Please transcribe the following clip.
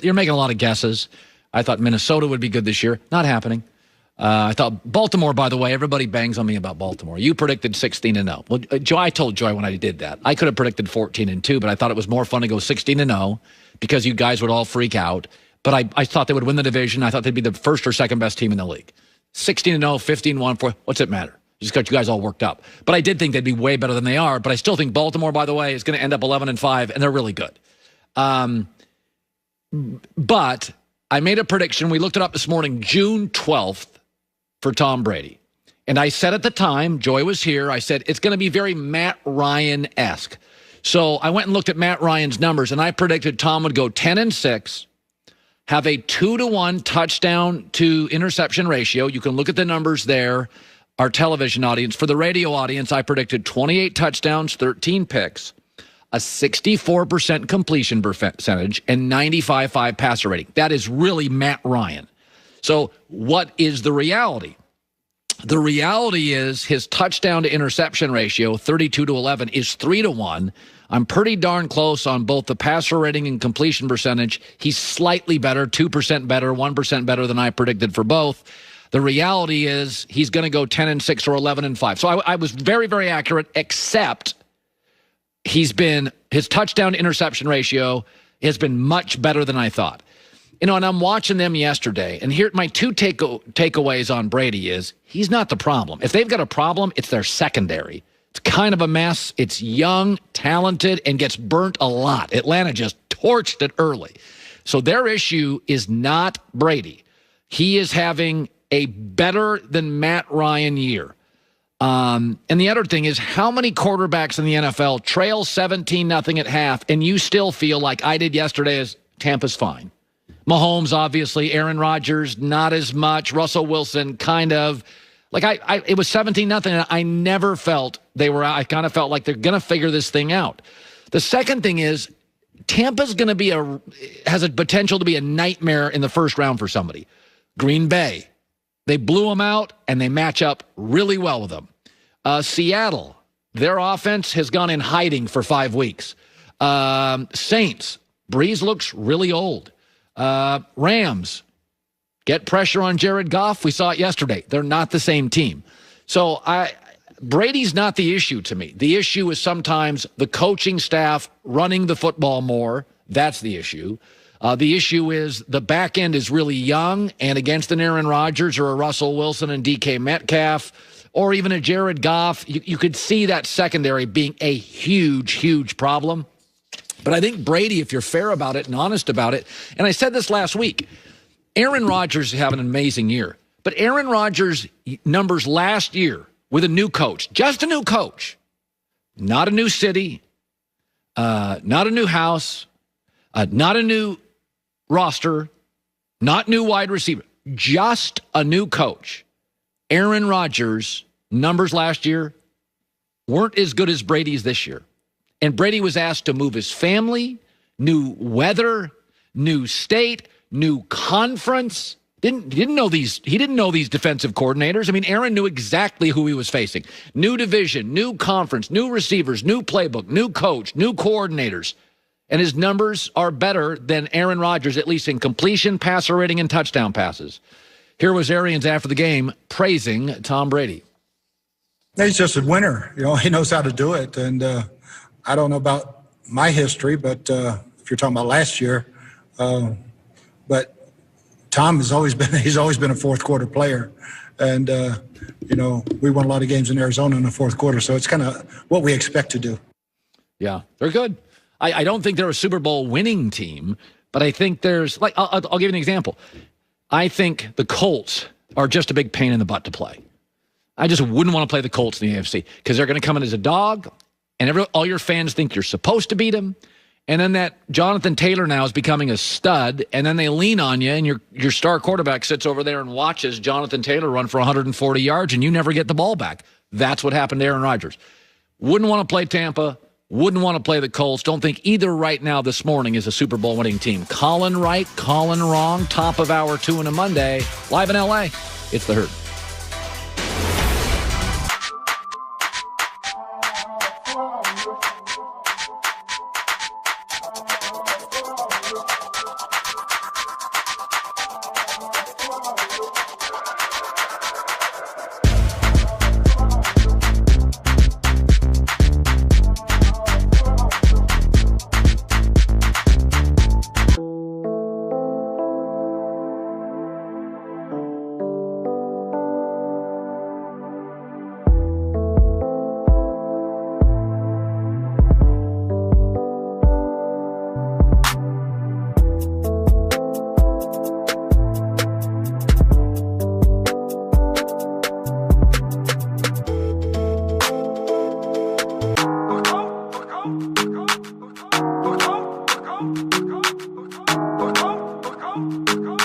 You're making a lot of guesses. I thought Minnesota would be good this year. Not happening. I thought Baltimore, by the way, everybody bangs on me about Baltimore. You predicted 16-0. Well, Joy, I told Joy when I did that. I could have predicted 14-2, but I thought it was more fun to go 16-0 because you guys would all freak out. But I thought they would win the division. I thought they'd be the first or second best team in the league. 16-0, 15-1, what's it matter? Just got you guys all worked up. But I did think they'd be way better than they are. But I still think Baltimore, by the way, is going to end up 11-5, and they're really good. But I made a prediction. We looked it up this morning, June 12th, for Tom Brady. And I said at the time, Joy was here, I said it's going to be very Matt Ryan-esque. So I went and looked at Matt Ryan's numbers, and I predicted Tom would go 10-6, have a 2-to-1 touchdown to interception ratio. You can look at the numbers there, our television audience. For the radio audience, I predicted 28 touchdowns, 13 picks, a 64% completion percentage, and 95.5 passer rating. That is really Matt Ryan. So what is the reality? The reality is his touchdown to interception ratio, 32-11, is 3-1. I'm pretty darn close on both the passer rating and completion percentage. He's slightly better, 2% better, 1% better than I predicted for both. The reality is he's going to go 10-6 or 11-5. So I was very, very accurate, except his touchdown to interception ratio has been much better than I thought. You know, and I'm watching them yesterday, and here my two takeaways on Brady is he's not the problem. If they've got a problem, it's their secondary. It's kind of a mess. It's young, talented, and gets burnt a lot. Atlanta just torched it early. So their issue is not Brady. He is having a better than Matt Ryan year. And the other thing is, how many quarterbacks in the NFL trail 17-0 at half, and you still feel like I did yesterday as Tampa's fine? Mahomes, obviously. Aaron Rodgers, not as much. Russell Wilson, kind of. Like, it was 17-0, and I never felt they were out. I kind of felt like they're going to figure this thing out. The second thing is, Tampa's going to has a potential to be a nightmare in the first round for somebody. Green Bay. They blew them out, and they match up really well with them. Seattle, their offense has gone in hiding for 5 weeks. Saints, Breeze looks really old. Rams, get pressure on Jared Goff. We saw it yesterday. They're not the same team. So Brady's not the issue to me. The issue is sometimes the coaching staff running the football more. That's the issue. The issue is the back end is really young, and against an Aaron Rodgers or a Russell Wilson and DK Metcalf or even a Jared Goff, you could see that secondary being a huge, huge problem. But I think Brady, if you're fair about it and honest about it, and I said this last week, Aaron Rodgers is having an amazing year. But Aaron Rodgers' numbers last year with a new coach, just a new coach, not a new city, not a new house, not a new roster, not new wide receiver, just a new coach. Aaron Rodgers' numbers last year weren't as good as Brady's this year. And Brady was asked to move his family, new weather, new state, new conference. He didn't know these defensive coordinators. I mean, Aaron knew exactly who he was facing. New division, new conference, new receivers, new playbook, new coach, new coordinators. And his numbers are better than Aaron Rodgers, at least in completion, passer rating, and touchdown passes. Here was Arians after the game praising Tom Brady. He's just a winner. You know, he knows how to do it. And I don't know about my history, but if you're talking about last year, but Tom he's always been a fourth quarter player. And, you know, we won a lot of games in Arizona in the fourth quarter. So it's kind of what we expect to do. Yeah, they're good. I don't think they're a Super Bowl winning team, but I think there's, like, I'll give you an example. I think the Colts are just a big pain in the butt to play. I just wouldn't want to play the Colts in the AFC because they're going to come in as a dog, and all your fans think you're supposed to beat them. And then that Jonathan Taylor now is becoming a stud, and then they lean on you, and your star quarterback sits over there and watches Jonathan Taylor run for 140 yards, and you never get the ball back. That's what happened to Aaron Rodgers. Wouldn't want to play Tampa. Wouldn't want to play the Colts. Don't think either right now this morning is a Super Bowl winning team. Colin right, Colin wrong. Top of hour 2 on a Monday. Live in L.A. It's The Herd. go.